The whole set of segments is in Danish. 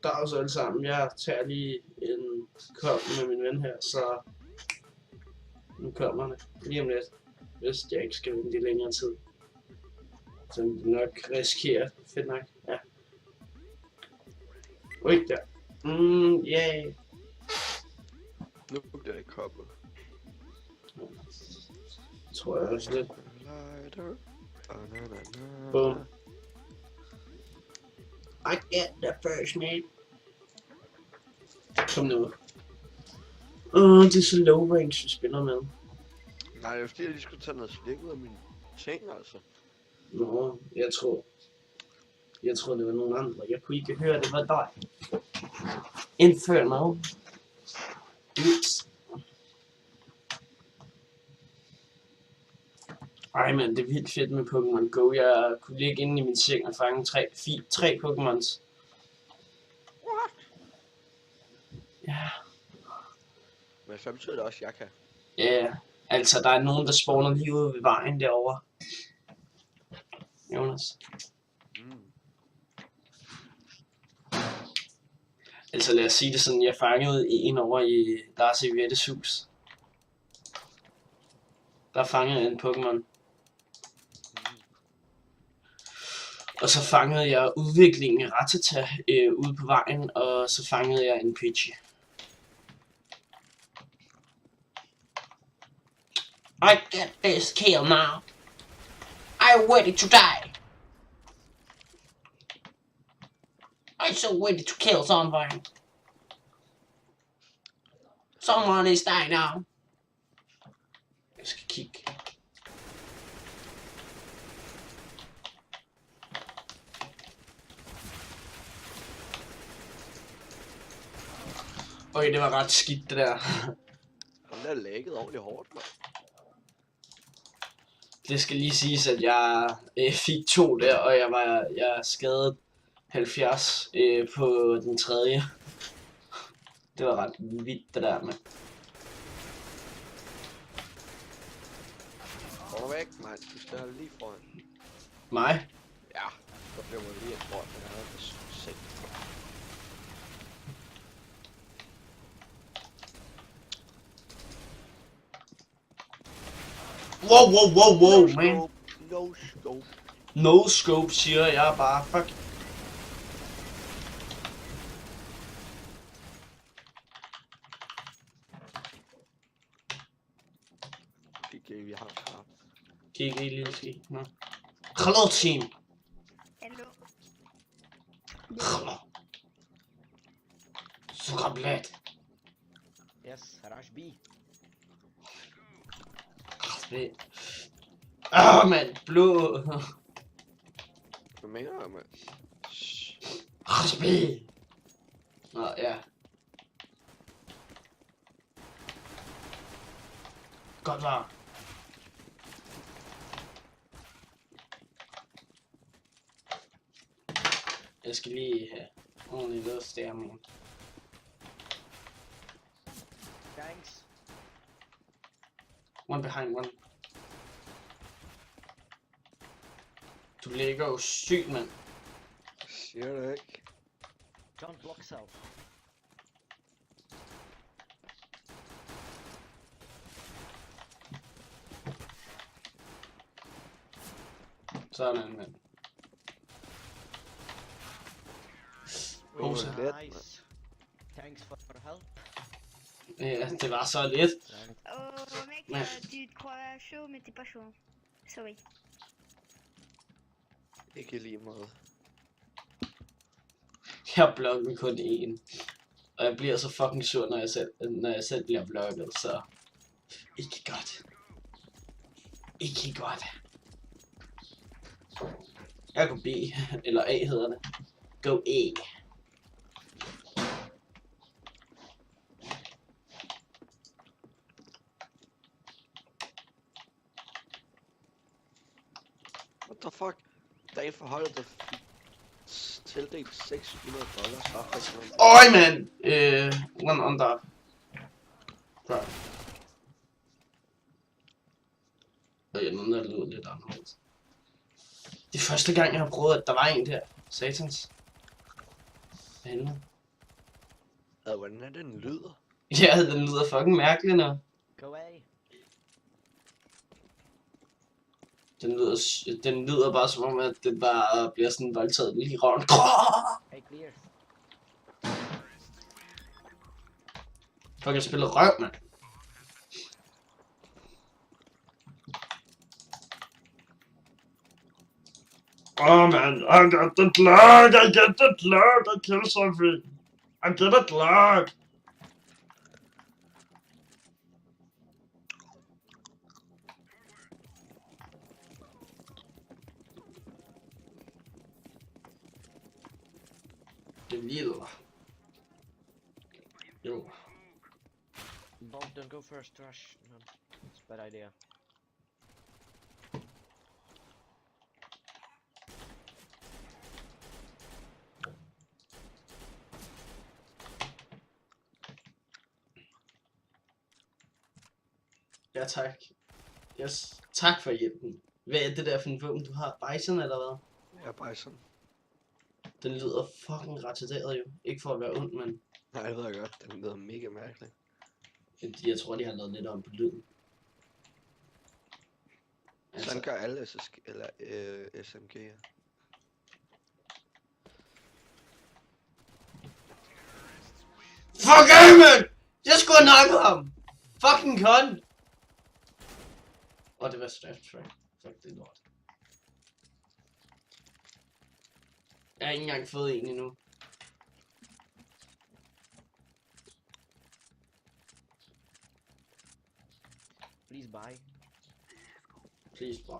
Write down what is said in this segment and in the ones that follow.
Dags alle sammen. Jeg tager lige en kop med min ven her, så nu kommer det lige om lidt, hvis jeg ikke skal vente i længere tid. Så vi nok risikerer. Fedt nok. Ja. Ui, der. Yeah. Nu bliver det kobbet. Tror jeg også lidt. Lighter. Boom. I get the first mate. Kom nu. Det er så low range, vi spiller med. Nej, det er fordi, jeg lige skulle tage noget slik ud af min ting, altså. Nå, jeg tror det var nogen andre. Jeg kunne ikke høre, det var dig. Inferno. Ups. Ej, men det er vildt fedt med Pokémon Go. Jeg kunne ligge inde i min seng og fange tre Pokémons. Ja. Men så betyder det også, at jeg kan. Ja, altså der er nogen, der spawner lige ude ved vejen derovre. Jonas. Altså lad os sige det sådan, jeg fangede en over i Lars Eviattes hus. Der fangede jeg en Pokémon. Og så fangede jeg udviklingen af Rattata ude på vejen, og så fangede jeg en Pidgey. I get this kill now. I'm ready to die. I'm so ready to kill someone. Someone is dying now. Jeg skal kigge. Okay, det var ret skidt det der. Den der lægget ordentligt hårdt, man. Det skal lige siges, at jeg fik 2 der, og jeg skadede 70 på den tredje. Det var ret vildt det der med. Gå væk, mand. Du skal have lige foran. Mig? Ja, så blev man lige et brød, men jeg havde det set. Wow, man. No scope. No scope, siger jeg bare. Fuck. GG, vi har tabt. GG lille ski. Nå. Hello team. Hallo. Hello. Сука, блядь. Yes, rush B. Man, blå. Hvad mener du, mand? Rasbi. Nå, ja. Godt var. Jeg skal lige have ordentligt luft der, man. Thanks. One behind one. Du ligger jo sygt, mand. Siger det ikke. Don't block self. Sådan, mand. Hose. Nice. Thanks for help. Ja, det var så lidt. Oh mec, Ouais. tu te crois chaud mais t'es pas chaud. Sorry. Ikke lige meget. Jeg blokker kun én. Og jeg bliver så fucking sur, når jeg selv bliver blokket, så... Ikke godt. Ikke godt. Jeg går B, eller A hedder det. Go A. What the fuck? Dagen for holdet, der fik tildelt $600. Øj, mand! One under. Bro. Jeg nu der lyder lidt anderledes. Det er første gang, jeg har prøvet, at der var en der. Satans. For helvede. Hvordan er den lyder? Ja, den lyder fucking mærkelig nu. Go away. Den lyder bare som om, at det bare bliver sådan voldtaget lige i røven. Hey, clear. Fucking spiller røv, mand. Oh man, I got the lock, I get the lock, I kill something. I get it lock. Det vilder. Jo. Don't go first, Rush. No, it's a bad idea. Ja, tak. Yes. Tak for hjælpen. Hvad er det der for en våben, du har? Bison eller hvad? Ja, bare sådan. Den lyder fucking retarderet jo. Ikke for at være ond, men Nej, jeg ved godt, den lyder mega mærkelig. jeg tror, de har lavet lidt om på lyden. Sådan gør alle SMG'er. Fuck af, mand! Jeg skulle have nakket ham! Fucking con! Og det var straft track. Fuck, det er lort. Jeg har ikke engang fået en endnu. Please buy. Please, bro.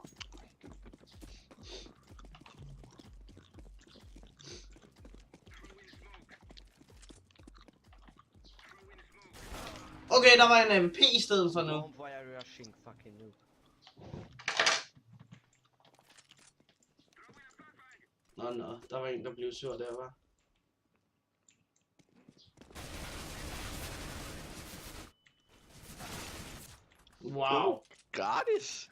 Okay, der var en AVP i stedet for nu. Why are you rushing, fucking noob? Nå, der var en, der blev sur der, var. Wow. Gratis!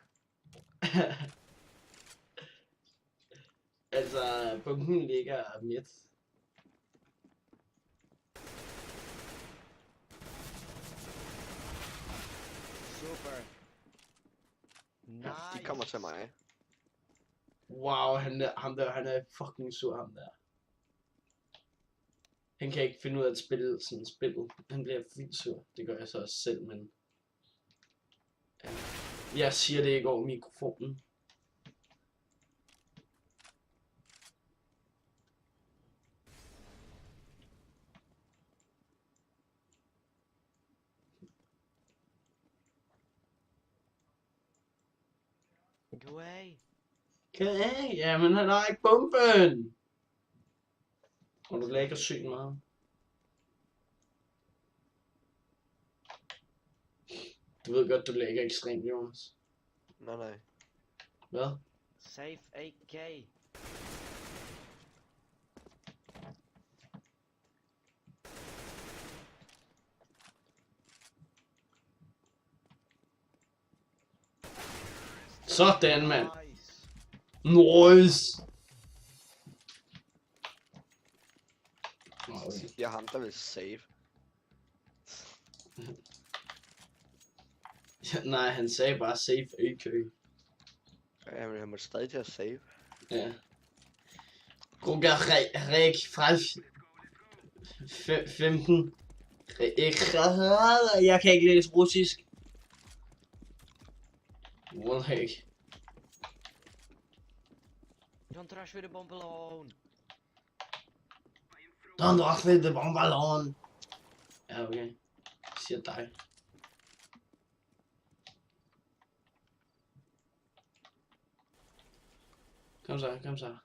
Altså, bunken ligger midt. Super. Nice. De kommer til mig. Wow, han er fucking sur, ham der. Han kan ikke finde ud af at spille sådan spillet. Han bliver vildt sur. Det gør jeg så også selv, men... Ja. Jeg siger det ikke over mikrofonen. Go away. Okay, jamen han har ikke bomben! Og du lægger sygt meget. Du ved godt, du lægger ekstremt, Jonas. Nej. Hvad? Save AK. Sådan, mand. Nice. Nice! Jeg er ham, der vil save. Nej, han sagde bare save AK. Ja, men han må stadig til at save. Ja. Gruger Rik fra 15. Jeg kan ikke læse russisk. Wallhack. Don't rush with the bomb alone. Don't rock with the bomb alone. Ja, okay. Jeg siger dig. Kom så, kom så.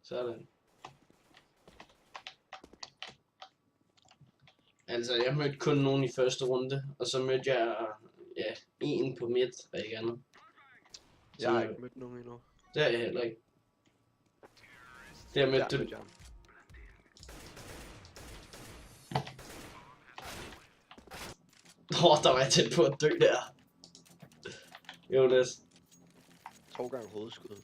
Sådan. Altså, jeg mødte kun nogen i første runde, og så mødte jeg, ja, en på midt og ikke andet. Jeg har ikke mødt nogen endnu. Det har jeg heller ikke. Det har mødt Jeg du. mødte ham. Der var jeg tæt på at dø der. Jonas. 2 gange hovedskud.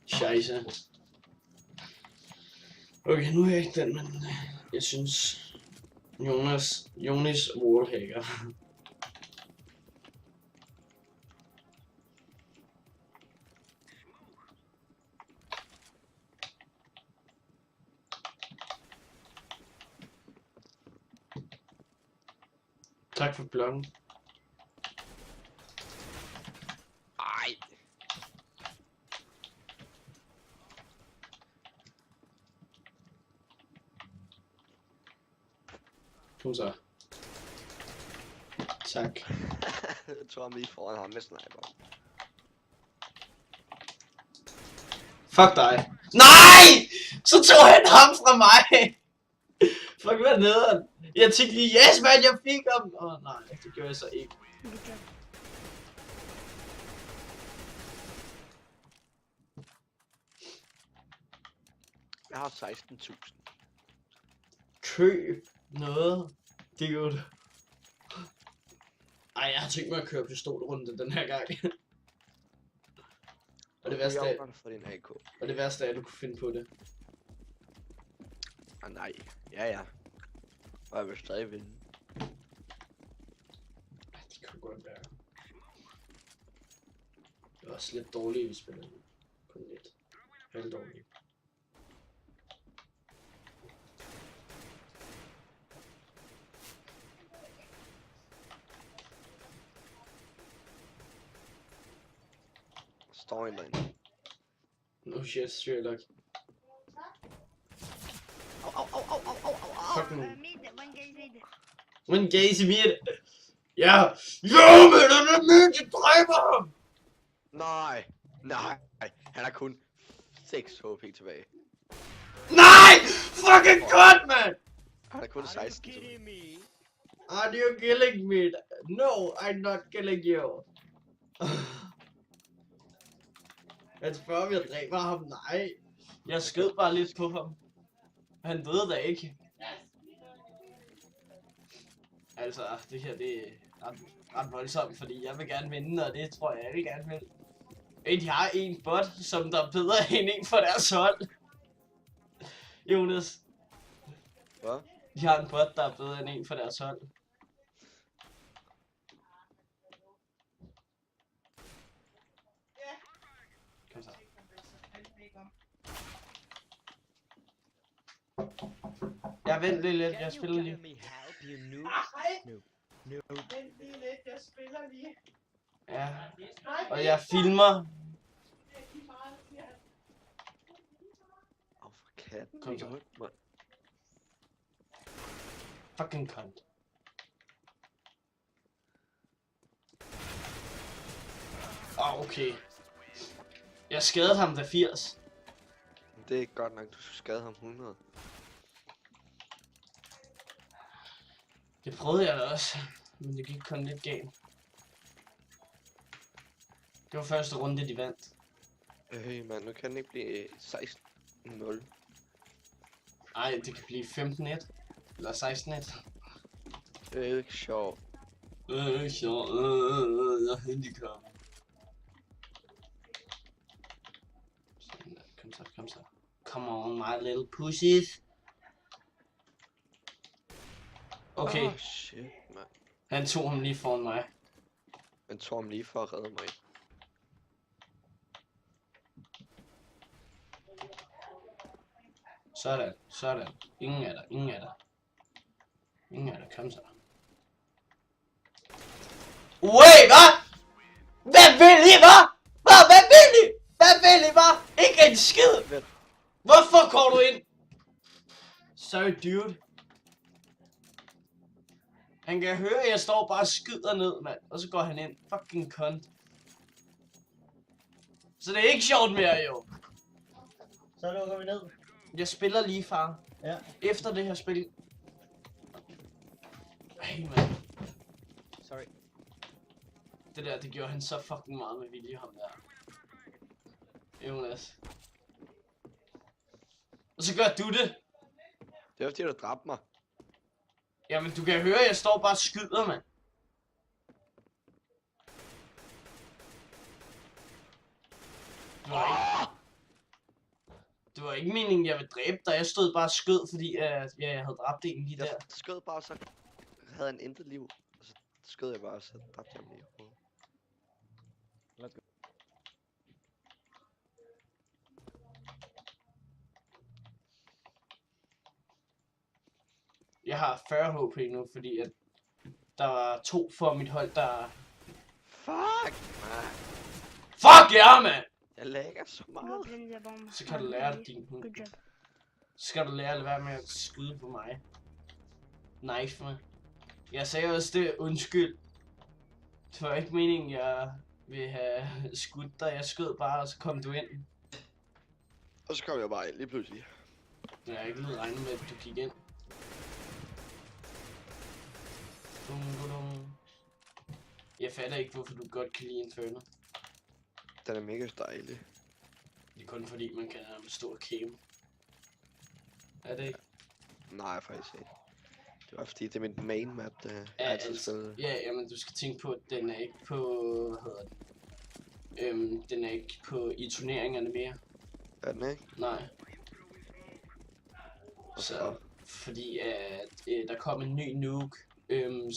Scheisse. Okay, nu er jeg ikke den, men jeg synes Jonas wallhacker. Tak for bloggen. Ej. Kom så. Tak. Jeg tror, han lige foran ham med sniper. Fuck dig. Nej! Så tog han ham fra mig! Fuck, hvad nederen? Jeg tænkte lige, yes man, jeg fik ham! Nej, det gjorde jeg så ikke. Good job. Jeg har 16.000. Køb noget, dude. Ej, jeg har tænkt mig at køre pistolrunde den her gang. Og det værste er, for din AK. og det værste er, at du kunne finde på det. Ah, nej. Ja. Og jeg vil stadig vinde. Ej, det kunne godt være. Det var også lidt dårligt, vi spillede. Kun lidt. Helt dårligt. Står en derinde. No shit, Sherlock. Au. Fucking Mid, one guy mid. one gaze mid. Ja! Ja, men han er mid, jeg dræber ham! Nej. Han har kun 6 HP tilbage. Nej! Fucking godt, man! Han har kun 16 tilbage. me? Are you killing me? No, I'm not killing you. Han spørger, om jeg dræber ham. Nej. Jeg skød bare lidt på ham. Han døde da ikke. Altså, det her det er ret voldsomt, fordi jeg vil gerne vinde, og det tror jeg alle gerne vil. De har en bot, som der er bedre end en for deres hold. Jonas. Hvad? De har en bot, der er bedre end en for deres hold. Kom så. Jeg venter lige lidt, jeg spiller lige. Me help you noob? No. Vent lige lidt, jeg spiller lige. Ja, og jeg filmer. Åh, for katten. Kom så. Mand. Fucking cunt. Okay. Jeg skadede ham da 80. Det er ikke godt nok, du skulle skade ham 100. Det prøvede jeg da også, men det gik kun lidt galt. Det var første runde, de vandt. Mand, nu kan den ikke blive 16-0. Ej, det kan blive 15-1. Eller 16-1. Det er ikke sjovt. Jeg er handicappet. Kom så. Come on, my little pussies. Okay, Oh, shit, mand. han tog ham lige foran mig. Han tog ham lige for at redde mig. Sådan. Ingen er der. Kom så. Wait, hvad? Hvad vil I, hva'? Hvad vil I, hva'? Ikke en skid! Hvorfor går du ind? Sorry, dude. Han kan høre, at jeg står bare og skyder ned, mand. Og så går han ind. Fucking cunt. Så det er ikke sjovt mere, jo. Så lukker vi ned. Jeg spiller lige, far. Ja. Efter det her spil. Hey, mand. Sorry. Det der, det gjorde han så fucking meget med vilje, ham der. Jonas. Og så gør du det. Det var fordi, du dræbte mig. Jamen, du kan høre, jeg står bare og skyder, mand. Det var ikke meningen, jeg ville dræbe dig. Jeg stod bare og skød, fordi jeg havde dræbt en lige der. Jeg skød bare, så havde han intet liv. Og så skød jeg bare, og så dræbte jeg ham lige i hovedet. Let's go. Jeg har 40 HP nu, fordi at der var 2 for mit hold, der... Fuck! Man. Fuck ja, mand! Jeg lægger så Go meget. blinde the bomb. Så kan du lære det, din hund. Good job. Så skal du lære at lade være med at skyde på mig. Knife mig. Jeg sagde også det, undskyld. Det var ikke meningen, jeg ville have skudt dig. Jeg skød bare, og så kom du ind. Og så kom jeg bare ind lige pludselig. Jeg har ikke lige regnet med, at du gik ind. Jeg fatter ikke, hvorfor du godt kan lide Inferno. Den er mega dejlig. Det er kun fordi, man kan stå og kæme. Er det ikke? Nej, faktisk ikke. Det var fordi, det er mit main map, der Ja, altid altså, spiller. ja, jamen du skal tænke på, at den er ikke på, hvad hedder det? Den er ikke på i turneringerne mere. Er den ikke? Nej. Så, fordi at der kom en ny nuke,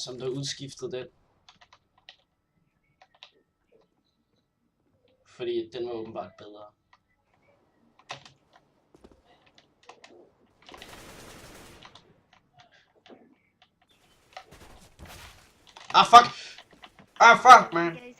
som der udskiftede den. Fordi den var åbenbart bedre. Ah fuck! Ah fuck, man! Guys,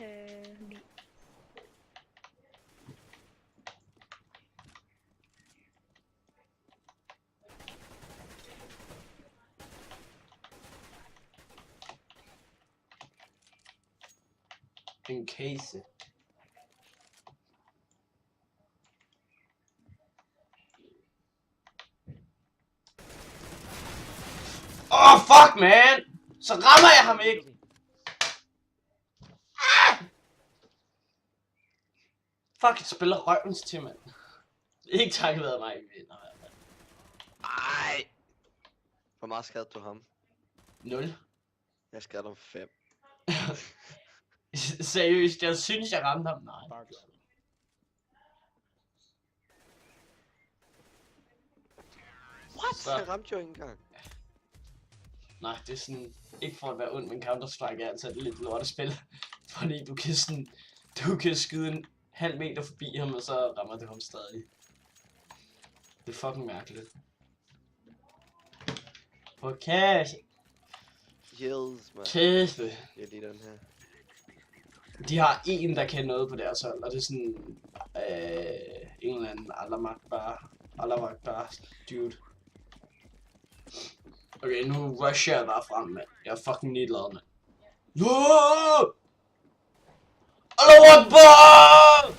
B. En case. Oh fuck, man! Så rammer jeg ham ikke! Fuck, jeg spiller røvens til, mand. Ikke takket været mig, vi vinder, mand. Ej! Hvor meget skadede du ham? 0. Jeg skadede ham 5. Seriøst, jeg synes, jeg ramte ham. Nej. Barks. What? Så. Jeg ramte jo ikke engang. Nej, det er sådan, ikke for at være ond, men Counter-Strike er altså et lidt lortespil. Fordi du kan skyde en halv meter forbi ham, og så rammer du ham stadig. Det er fucking mærkeligt. På kæft. Hills, man. Kæft. Det er lige den her. De har en, der kan noget på deres hold, og det er sådan en eller anden Allah Akbar dude. Okay, nu rusher jeg bare frem, mand. Jeg er fucking ligeglad, mand. No! Allah Akbar!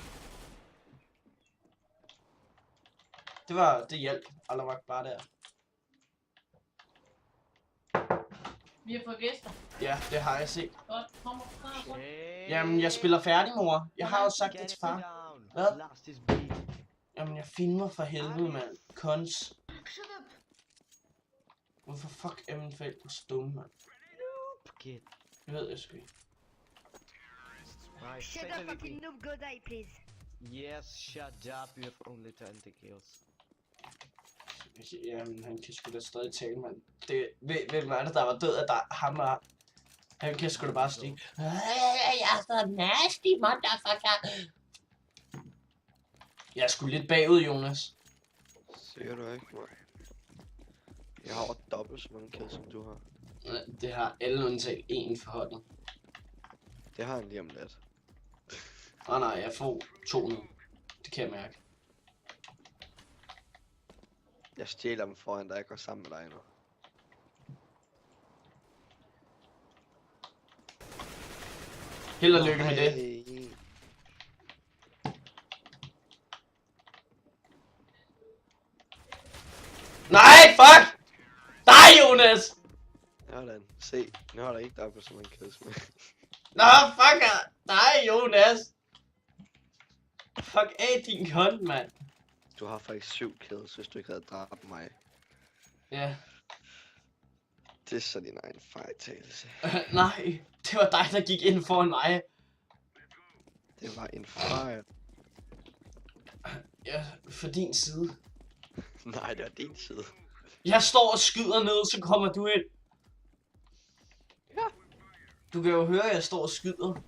Det hjalp. Allah Akbar der. Vi har fået gæster. Ja, det har jeg set. Godt, kom og Jamen, jeg spiller færdig, mor. Jeg har jo sagt det til far. Hvad? Last is B. Jamen, jeg filmer for helvede, mand. Kons. Shut up. Hvorfor fuck er mine forældre så dumme, mand? Kid. Det ved jeg sgu ikke. Nice. Shut up, fucking noob, go die, please. Yes, shut up. You have only 20 kills. Jamen, han kan sgu da stadig tale, mand. Hvem er det, der var død af dig? Ham og... Han kan sgu da bare stikke. Jeg er så nasty, motherfucker. Jeg er sgu lidt bagud, Jonas. Siger du ikke, man? Jeg har over dobbelt så mange kills, som du har. Det har alle undtaget en for holdet. Det har han lige om lidt. Nej, jeg får 2 nu. Det kan jeg mærke. Jeg stjæler dem foran, da jeg går sammen med dig nu. Held og lykke med det. Hey. Nej, fuck! Nej, Jonas! Sådan, se. Nu har der ikke dobbelt så mange kills med. Nå, fucker! Nej, Jonas! Fuck af din kont, mand. Du har faktisk 7 kills, hvis du ikke havde dræbt mig. Ja. Det er så din egen fejltagelse. Nej, det var dig, der gik ind foran mig. Det var en fejl. Ja, for din side. Nej, det var din side. Jeg står og skyder ned, så kommer du ind. Ja. Du kan jo høre, at jeg står og skyder.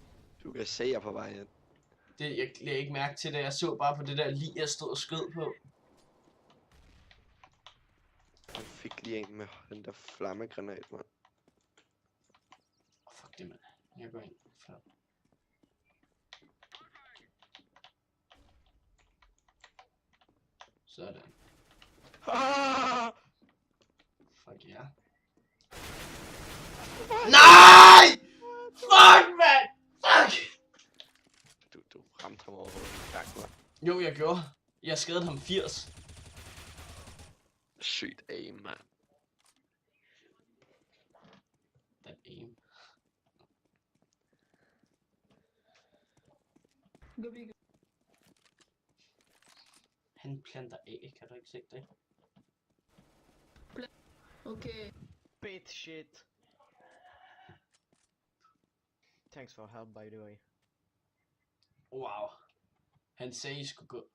Du kan se, jeg er på vej ind. Det, jeg lagde ikke mærke til det. Jeg så bare på det der lig, jeg stod og skød på. Jeg fik lige en med den der flammegranat, mand. Fuck det, mand. Jeg går ind før. Sådan. Ah! Fuck ja. Nej! Fuck, mand! Fuck! Du ramte ham overhovedet. Tak, mand. Jo, jeg gjorde. Jeg skadede ham 80. Sygt aim, mand. That aim. Han planter af, kan du ikke se det? Okay. Bit shit. Thanks for help, by the way. Wow. Han sagde, I skulle gå.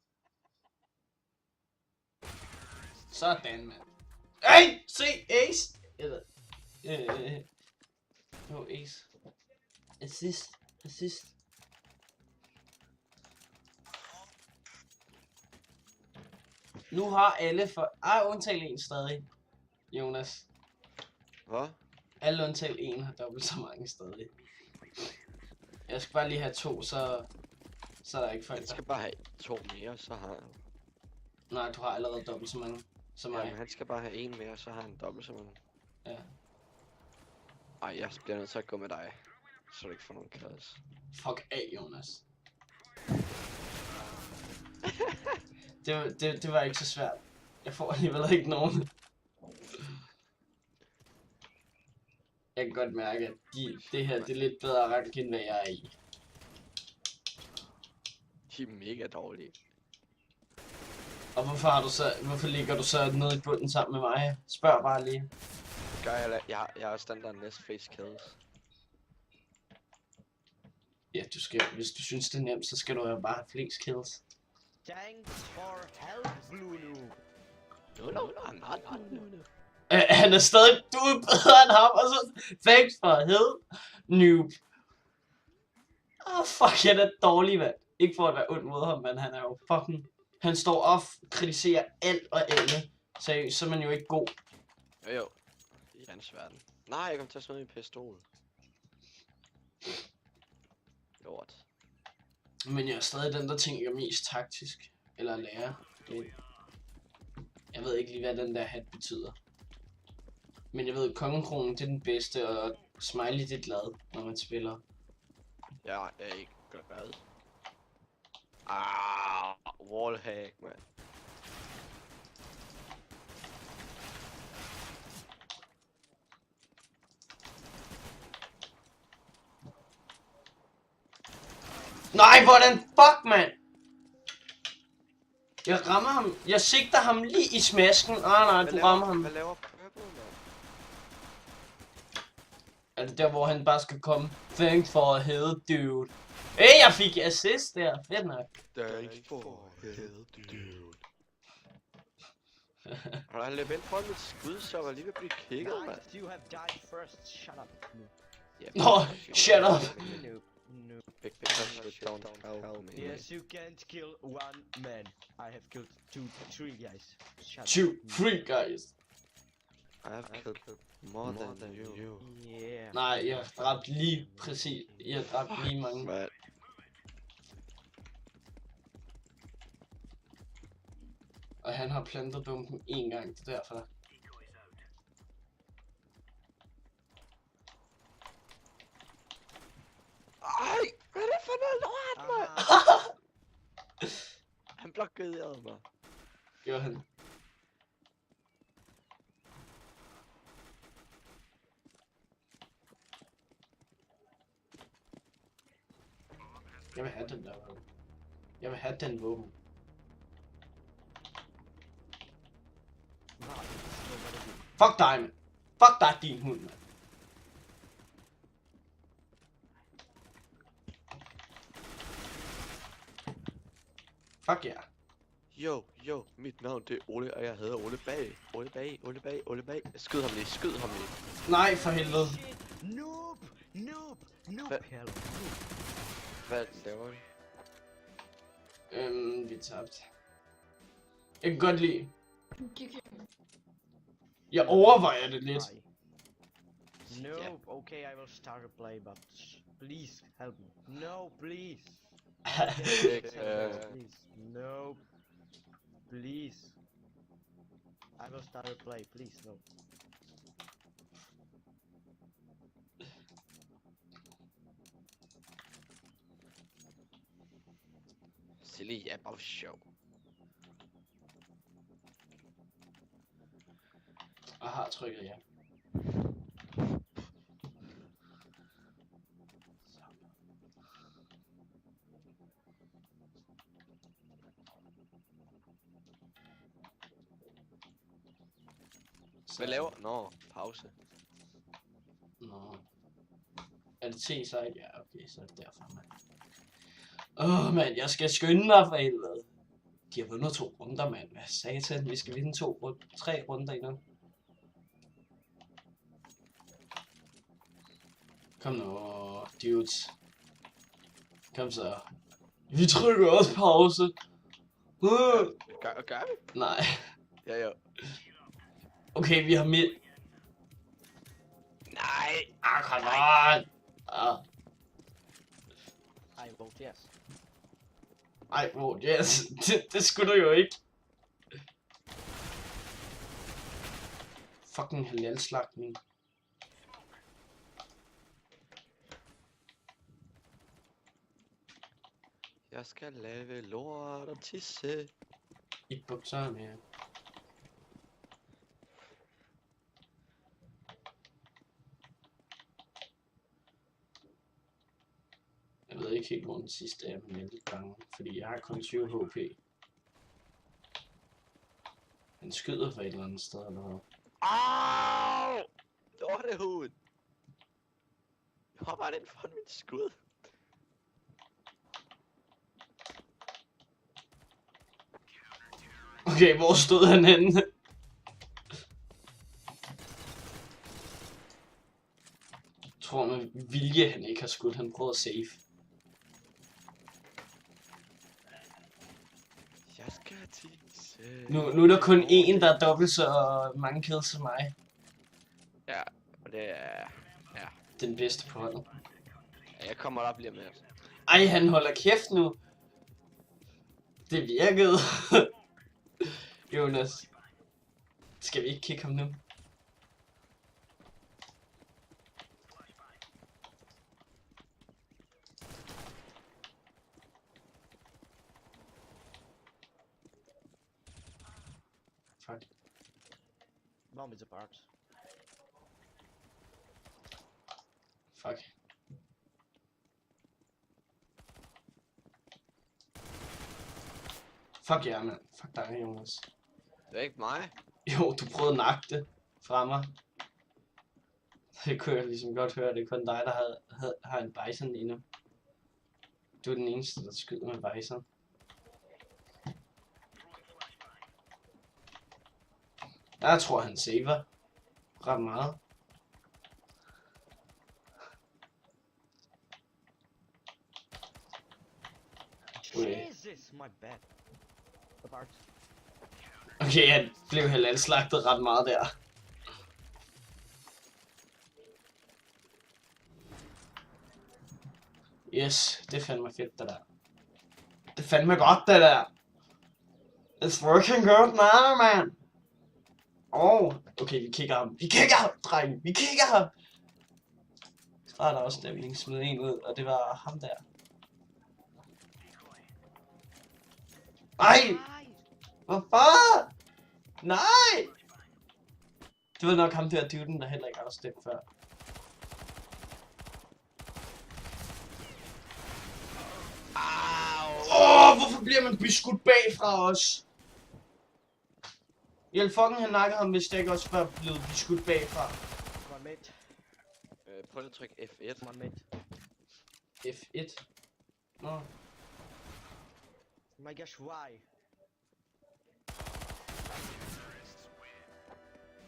Sådan, mand. Hey! Se! Ace! Eller... No, ace. Assist. Assist. Nu har alle for... undtagen en stadig. Jonas. Hvad? Alle undtagen en har dobbelt så mange stadig. Jeg skal bare lige have 2, så er der ikke folk Han der. skal bare have 2 mere, så har han. Nej, du har allerede dobbelt så mange som mig. Jamen, han skal bare have 1 mere, så har han dobbelt så mange. Ja. Ej, jeg bliver nødt til at gå med dig. Så du ikke får nogen kills. Fuck af, Jonas. det var ikke så svært. Jeg får alligevel ikke nogen. Jeg kan godt mærke, at det her det er lidt bedre rank, end hvad jeg er i. De er mega dårlige. Og hvorfor ligger du så nede i bunden sammen med mig? Spørg bare lige. Gør jeg har standard næst face kills. Ja, hvis du synes det er nemt, så skal du jo bare have flest kills. Thanks for help, Lulu. No. Han er stadig, du er bedre end ham, og så thanks for help, noob. Fuck, han er dårlig, mand. Ikke for at være ond mod ham, men han er jo fucking... Han står og kritiserer alt og alle. Seriøst, så er man jo ikke god. Jo. I hans verden. Nej, jeg kom til at smide min pistol. Lort. Men jeg er stadig den, der tænker mest taktisk. Eller lærer. Jeg ved ikke lige, hvad den der hat betyder. Men jeg ved, at kongekronen det er den bedste, og smiley det er glad, når man spiller. Jeg er ikke glad. Wallhack, man. Nej, hvordan fuck, mand! Jeg rammer ham. Jeg sigter ham lige i smasken. Nej, du rammer ham. Hvad laver Purple, man? Er det der, hvor han bare skal komme? Thanks for help, dude. Hey, jeg fik assist der. Fedt nok. Thanks for help, dude. Og han løb ind foran mit skud, så var lige ved at blive kicket, mand. Guys, you have died first. Shut up. Yeah, Nå, shut up. No. Because you don't tell me. Yes, you can't kill one man. I have killed 3 guys. Shut up. 3 guys. I have killed more than you. Yeah. Nej, jeg har dræbt lige præcis. Jeg har dræbt lige mange. Man. Og han har plantet bomben 1 gang, det er derfor. Ej, hvad er det for noget lort, mand? Han blokerede mig. Gjorde han. Jeg vil have den der våben. Jeg vil have den våben. Wow, this is nobody good. Fuck dig, mand. Fuck dig, din hund, mand. Fuck ja. Jo, mit navn det er Ole, og jeg hedder Ole Bag. Ole Bag. Skyd ham lige. Nej, for helvede. Noob! Hvad? Hello. Hvad laver vi? Vi tabte. Jeg kan godt lide. Jeg overvejer det lidt. No, okay, I will start a play, but please help me. No, please. Please. No. Please. I will start a play, please, no. Silly, ja, bare for sjov. Jeg har trykket ja. Hvad laver? Nå, pause. Nå. Er det T-side? Ja, okay, så er det derfor, mand. Mand, jeg skal skynde mig for helvede. De har vundet 2 runder, mand. Hvad satan? Vi skal vinde 3 runder endnu. Kom nu, dudes. Kom så. Vi trykker også pause. Gør vi? Nej. Ja. Okay, vi har midt. Nej. Come on. I vote yes. Ej, yes. Det skulle du jo ikke. Fucking halalslagtning. Jeg skal lave lort og tisse. I bukserne, ja. Jeg ved ikke helt, hvor den sidste er, men jeg er lidt bange, fordi jeg har kun 20 HP. Han skyder fra et eller andet sted, eller hvad? Au! Lortehud! Jeg hopper ind for mit skud. Okay, hvor stod han henne? Jeg tror med vilje, han ikke har skudt. Han prøvede at save. Jeg skal tisse. Nu er der kun én, der er dobbelt så mange kills som mig. Ja, og det er... Den bedste på holdet. Ja, jeg kommer op lige med. Ej, han holder kæft nu. Det virkede. Jonas. Skal vi ikke kigge ham nu? Fuck. Bomb is apart. Fuck. Fuck ja, mand. Fuck dig, Jonas. Det er ikke mig. Jo, du prøvede at nakke det fra mig. Det kunne jeg ligesom godt høre. Det er kun dig, der har en bison lige nu. Du er den eneste, der skyder med bison. Jeg tror, han saver ret meget. Okay. Jesus, my bad. Apart. Okay, han blev halalslagtet ret meget der. Yes, det er fandme fedt, det der. Det er fandme godt, det der. It's working good now, man. Okay, vi kigger ham. Vi kigger ham, dreng. Vi kigger ham. Så er der også stemning, smed en ud, og det var ham der. Ej! Hvorfor? Nej! Det var nok ham der duden, der heller ikke har stemt før. Hvorfor bliver man beskudt bagfra os? Hjælp fucking han nakker ham, hvis det ikke også var blevet beskudt bagfra. One mid. Prøv lige at trykke F1. One mid. F1. Nå. My gosh, why?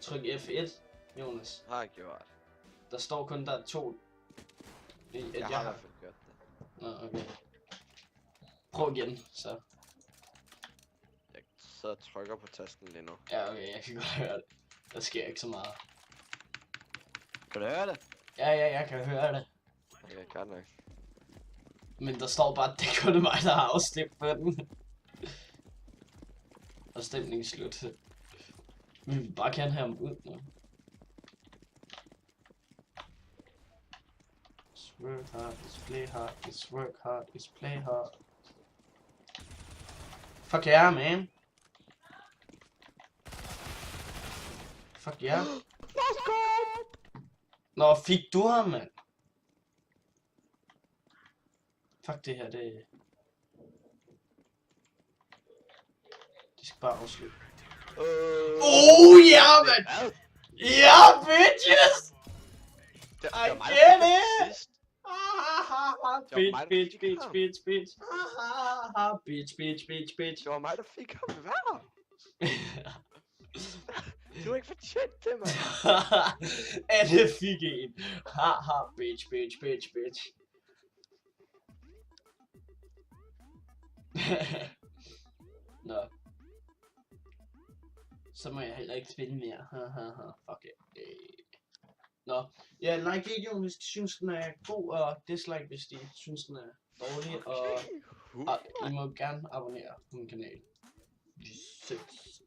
Tryk F1, Jonas. Har jeg gjort. Der står kun, der er 2. Jeg har i hvert fald gjort det. Nå, okay. Prøv igen, så. Jeg sidder og trykker på tasten lige nu. Ja, okay, jeg kan godt høre det. Der sker ikke så meget. Kan du høre det? Ja, jeg kan høre det. Okay, godt nok. Men der står bare, at det kun er mig, der har afstemt på den. Og stemningen slut. Vi vil bare gerne have ham ud nu. It's work hard, it's play hard, it's work hard, it's play hard. Fuck yeah, man. Fuck yeah. Nå, fik du ham, mand? Fuck det her, det skal bare afslutte. Ja, mand! Ja, bitches! I get it! Bitch. Bitch. Det var mig, der fik ham. Hvad? Du er ikke fortjent det, mand. Alle fik en. Bitch. Nå. Så må jeg heller ikke spille mere. Fuck it. Nå. Ja, like videoen, hvis I synes den er god, og dislike, hvis I synes den er dårlig, og I må gerne abonnere på min kanal. 6